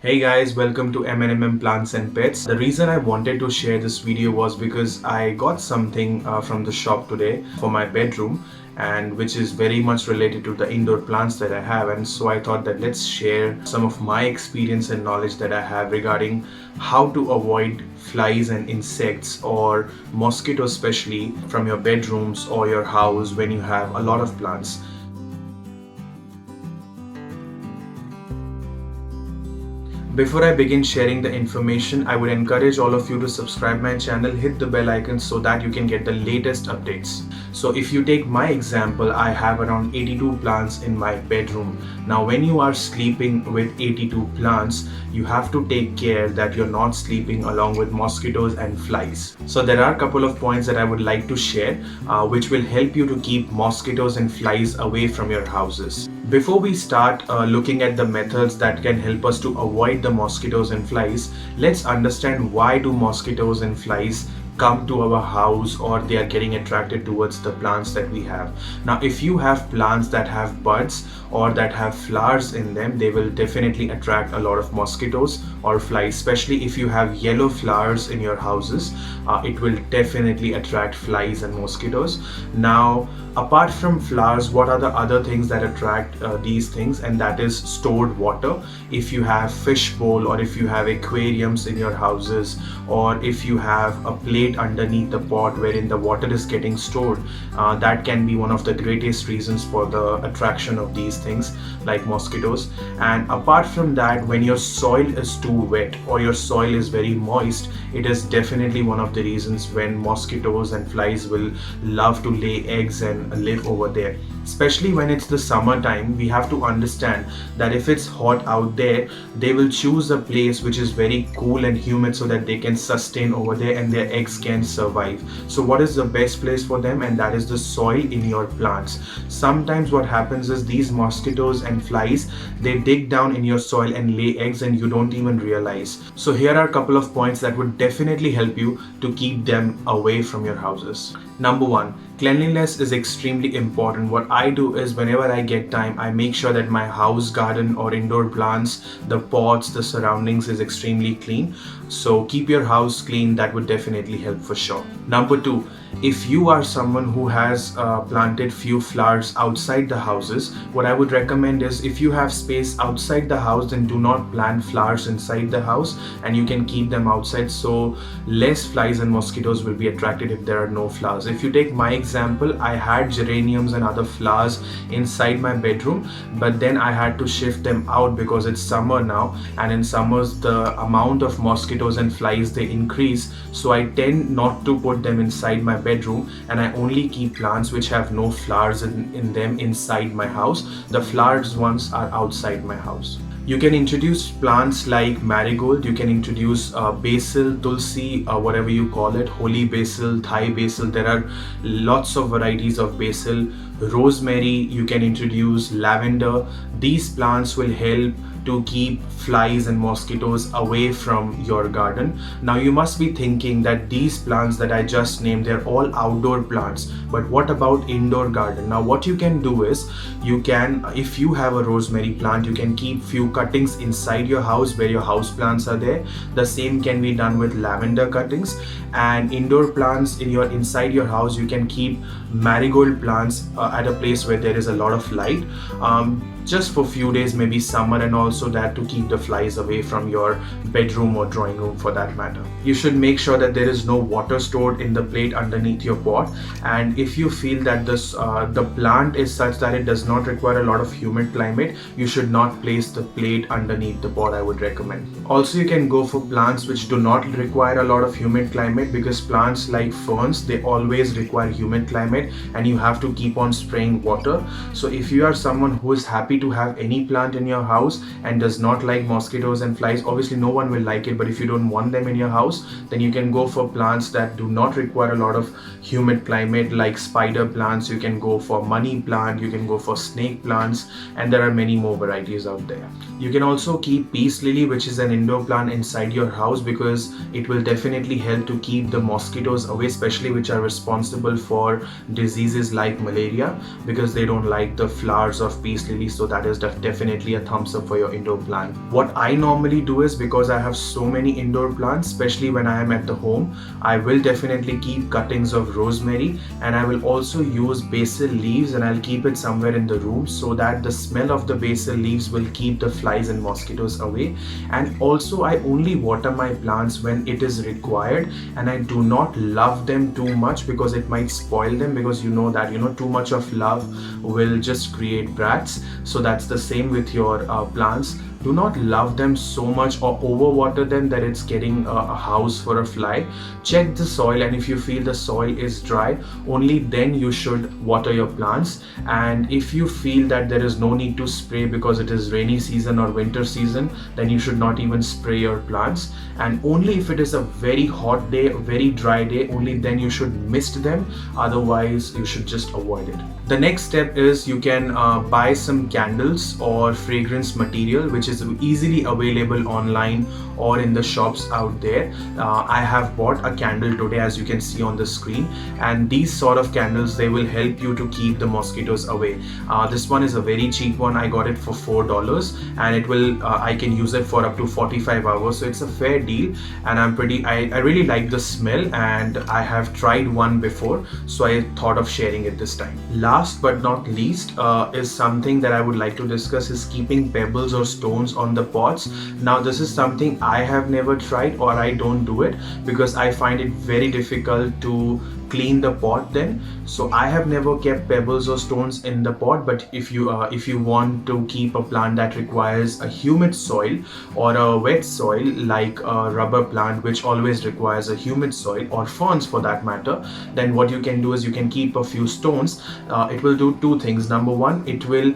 Hey guys, welcome to M&M Plants and Pets. The reason I wanted to share this video was because I got something from the shop today for my bedroom, and which is very much related to the indoor plants that I have, and so I thought that let's share some of my experience and knowledge that I have regarding how to avoid flies and insects or mosquitoes, especially from your bedrooms or your house when you have a lot of plants. Before I begin sharing the information, I would encourage all of you to subscribe my channel, hit the bell icon so that you can get the latest updates. So if you take my example, I have around 82 plants in my bedroom. Now when you are sleeping with 82 plants, you have to take care that you're not sleeping along with mosquitoes and flies. So there are a couple of points that I would like to share which will help you to keep mosquitoes and flies away from your houses. Before we start looking at the methods that can help us to avoid the mosquitoes and flies, let's understand why do mosquitoes and flies come to our house, or they are getting attracted towards the plants that we have. Now if you have plants that have buds or that have flowers in them, they will definitely attract a lot of mosquitoes or flies. Especially if you have yellow flowers in your houses, it will definitely attract flies and mosquitoes. Now apart from flowers, what are the other things that attract these things? And that is stored water. If you have fish bowl, or if you have aquariums in your houses, or if you have a plate underneath the pot wherein the water is getting stored, that can be one of the greatest reasons for the attraction of these things like mosquitoes. And apart from that, when your soil is too wet or your soil is very moist, it is definitely one of the reasons when mosquitoes and flies will love to lay eggs and live over there. Especially when it's the summertime, we have to understand that if it's hot out there, they will choose a place which is very cool and humid so that they can sustain over there and their eggs can survive. So what is the best place for them? And that is the soil in your plants. Sometimes what happens is these mosquitoes and flies, they dig down in your soil and lay eggs and you don't even realize. So here are a couple of points that would definitely help you to keep them away from your houses. Number one, cleanliness is extremely important. What I do is whenever I get time, I make sure that my house, garden or indoor plants, the pots, the surroundings is extremely clean. So keep your house clean, that would definitely help for sure. Number two, if you are someone who has planted few flowers outside the houses, what I would recommend is if you have space outside the house, then do not plant flowers inside the house and you can keep them outside, so less flies and mosquitoes will be attracted if there are no flowers. If you take my example, I had geraniums and other flowers inside my bedroom, but then I had to shift them out because it's summer now, and in summers the amount of mosquitoes and flies, they increase. So I tend not to put them inside my bedroom, and I only keep plants which have no flowers in them inside my house. The flowers ones are outside my house. You can introduce plants like marigold, you can introduce basil, tulsi, whatever you call it, holy basil, Thai basil. There are lots of varieties of basil. Rosemary, you can introduce lavender. These plants will help to keep flies and mosquitoes away from your garden. Now you must be thinking that these plants that I just named, they're all outdoor plants, but what about indoor garden? Now what you can do is, you can, if you have a rosemary plant, you can keep few cuttings inside your house where your house plants are there. The same can be done with lavender cuttings. And indoor plants in your inside your house, you can keep marigold plants at a place where there is a lot of light, just for few days, maybe summer, and also that to keep the flies away from your bedroom or drawing room for that matter. You should make sure that there is no water stored in the plate underneath your pot, and if you feel that this the plant is such that it does not require a lot of humid climate, you should not place the plate underneath the pot, I would recommend. Also you can go for plants which do not require a lot of humid climate, because plants like ferns, they always require humid climate and you have to keep on spraying water. So if you are someone who is happy to have any plant in your house and does not like mosquitoes and flies, obviously no one will like it, but if you don't want them in your house, then you can go for plants that do not require a lot of humid climate, like spider plants. You can go for money plant, you can go for snake plants, and there are many more varieties out there. You can also keep peace lily, which is an indoor plant, inside your house because it will definitely help to keep the mosquitoes away, especially which are responsible for diseases like malaria, because they don't like the flowers of peace lily. So that is definitely a thumbs up for your indoor plant. What I normally do is, because I have so many indoor plants, especially when I am at the home, I will definitely keep cuttings of rosemary, and I will also use basil leaves, and I'll keep it somewhere in the room so that the smell of the basil leaves will keep the flies and mosquitoes away. And also I only water my plants when it is required, and I do not love them too much because it might spoil them, because you know that too much of love will just create brats. So that's the same with your plants. Do not love them so much or overwater them that it's getting a house for a fly. Check the soil, and if you feel the soil is dry, only then you should water your plants. And if you feel that there is no need to spray because it is rainy season or winter season, then you should not even spray your plants. And only if it is a very hot day, a very dry day, only then you should mist them. Otherwise you should just avoid it. The next step is you can buy some candles or fragrance material which is easily available online or in the shops out there. I have bought a candle today, as you can see on the screen, and these sort of candles, they will help you to keep the mosquitoes away. This one is a very cheap one. I got it for $4, and it will I can use it for up to 45 hours, so it's a fair deal. And I really like the smell, and I have tried one before, so I thought of sharing it this time. Last but not least is something that I would like to discuss, is keeping pebbles or stones on the pots. Now this is something I have never tried, or I don't do it because I find it very difficult to clean the pot then. So I have never kept pebbles or stones in the pot. But if you want to keep a plant that requires a humid soil or a wet soil, like a rubber plant which always requires a humid soil, or ferns for that matter, then what you can do is you can keep a few stones. It will do two things. Number one, it will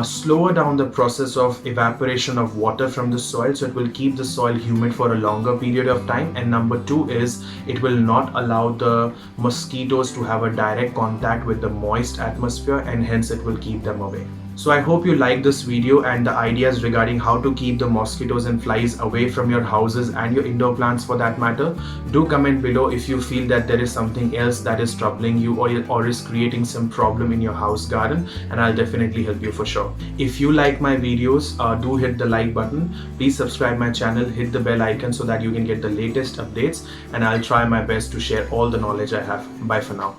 slow down the process of evaporation of water from the soil, so it will keep the soil humid for a longer period of time. And number two is it will not allow the mosquitoes to have a direct contact with the moist atmosphere, and hence it will keep them away. So I hope you like this video and the ideas regarding how to keep the mosquitoes and flies away from your houses and your indoor plants for that matter. Do comment below if you feel that there is something else that is troubling you or is creating some problem in your house garden, and I'll definitely help you for sure. If you like my videos, do hit the like button. Please subscribe my channel, hit the bell icon so that you can get the latest updates, and I'll try my best to share all the knowledge I have. Bye for now.